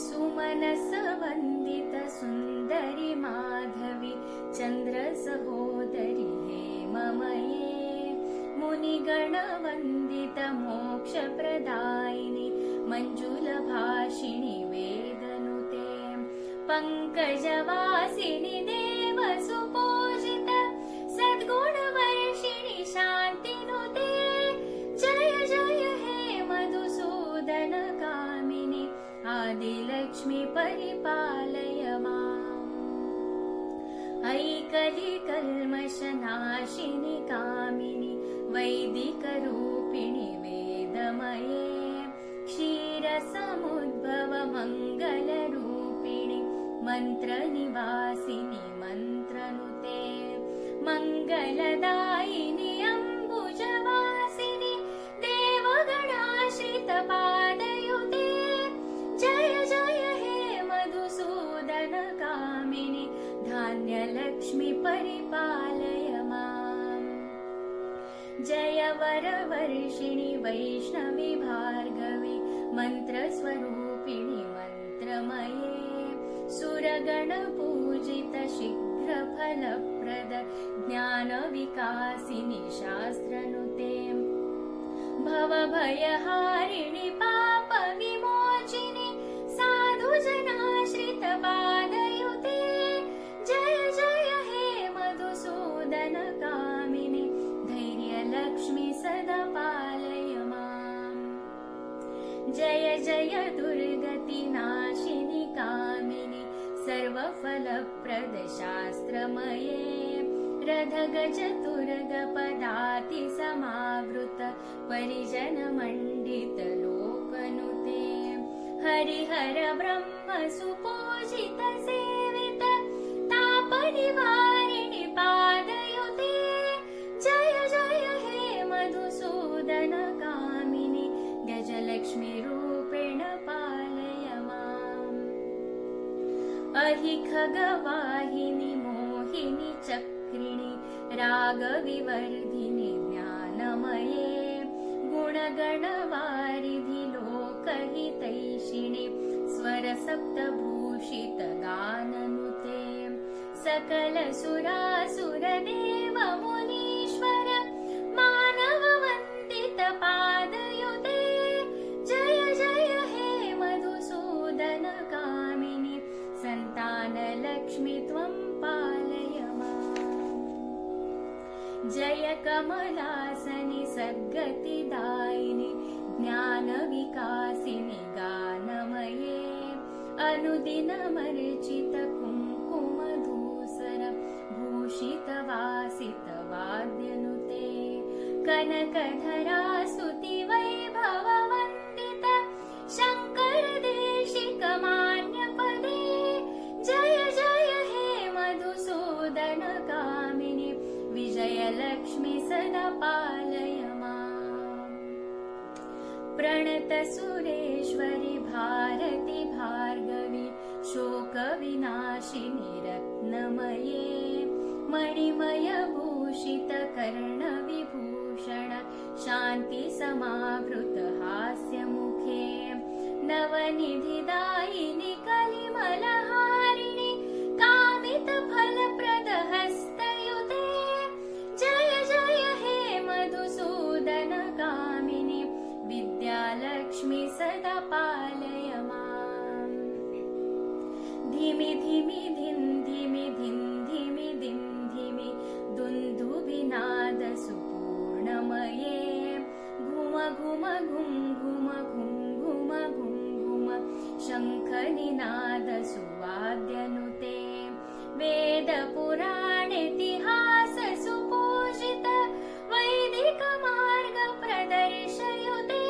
सुमनस वंदित सुंदरी माधवी चंद्र सहोदरी हेममये मुनिगण वंदित मोक्ष प्रदायिनी मंजुल भाषिणी वेदनुते पंकजवासिनी देव सुपूजित सद्गुण वर्षिणी शांतिनुते जय जय हे मधुसूदन कामिनी आदिलक्ष्मी परिपालय माम् ऐकली कल्मषनाशिनि कामिनि वैदिकरूपिणि वेदमये क्षीरसमुद्भव मङ्गलरूपिणि मन्त्रनिवासिनि मन्त्रनुते मङ्गलदायिनि अम्बुजवासिनि देवगणाश्रितपादयुते जय जय हे मधुसूदन कामिनि धान्यलक्ष्मी परिपालय माम् जय वरवर्षिणि वैष्णवी भार्गवी मन्त्रस्वरूपिणि मन्त्रमये सुरगणपूजित शीघ्रफलप्रद ज्ञानविकासिनि शास्त्रनुते भवभयहारिणि पापविमोचिनि साधुजनाश्रितपादयुते जय जय हे मधुसूदन कामिनि धैर्यलक्ष्मी सदा पालय माम् जय जय दुर्गतिनाशिनि कामिनि सर्वफलप्रद शास्त्रमये रथगजतुर्गपदाति समावृत परिजनमण्डित लोकनुते हरिहर ब्रह्म सुपूजित सेवित तापनिवारिणि पादयुते जय जय हे मधुसूदन कामिनि गजलक्ष्मी रूपेण पालय माम् अहि खगवाहिनि मोहिनि चक्रिणि रागविवर्धिनि ज्ञानमये गुणगणवारिधि लोकहितैषिणि स्वरसप्तभूषित गाननुते सकल सुरासुरदेव मुनीश्वर मानव वन्दित पादयुते जय जय हे मधुसूदन कामिनि सन्तानलक्ष्मी त्वं पालय माम् जय कमलासनि सद्गतिदायिनि ज्ञानविकासिनि गानमये अनुदिनमर्चित कुङ्कुमधूसर भूषितवासित वाद्यनुते कनकधरा स्तुति वैभव वन्दित शङ्कर देशिक मान्यपदे जय जय हे मधुसूदन कामिनि विजयलक्ष्मी सदा पालय माम् प्रणत सुरेश्वरि भारति भार्गवी शोकविनाशिनि रत्नमये मणिमय भूषित कर्णविभूषण शान्ति समावृत हास्यमुखे नवनिधिदायिनि कलिमलहारिणि कामित फलप्रद हस्तयुते जय जय हे मधुसूदन कामिनि विद्यालक्ष्मी सदा पालय माम् धिमि धिमि धिं धिमि धिं धिमि दिं धिमि दुन्दुभिनाद सुपूर्णमये घुम घुम घुं घुम घुं घुम घुं घुम शङ्खनिनाद सुवाद्यनुते वेद पुराणेतिहास सुपूजित वैदिक मार्ग प्रदर्शयुते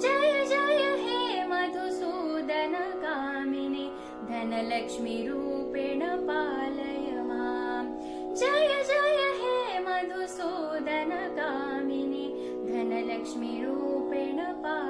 जय जय हे मधुसूदन कामिनि धनलक्ष्मी रूपेण पालय माम् जय जय हे मधुसूदन कामिनि धनलक्ष्मी रूपेण पालय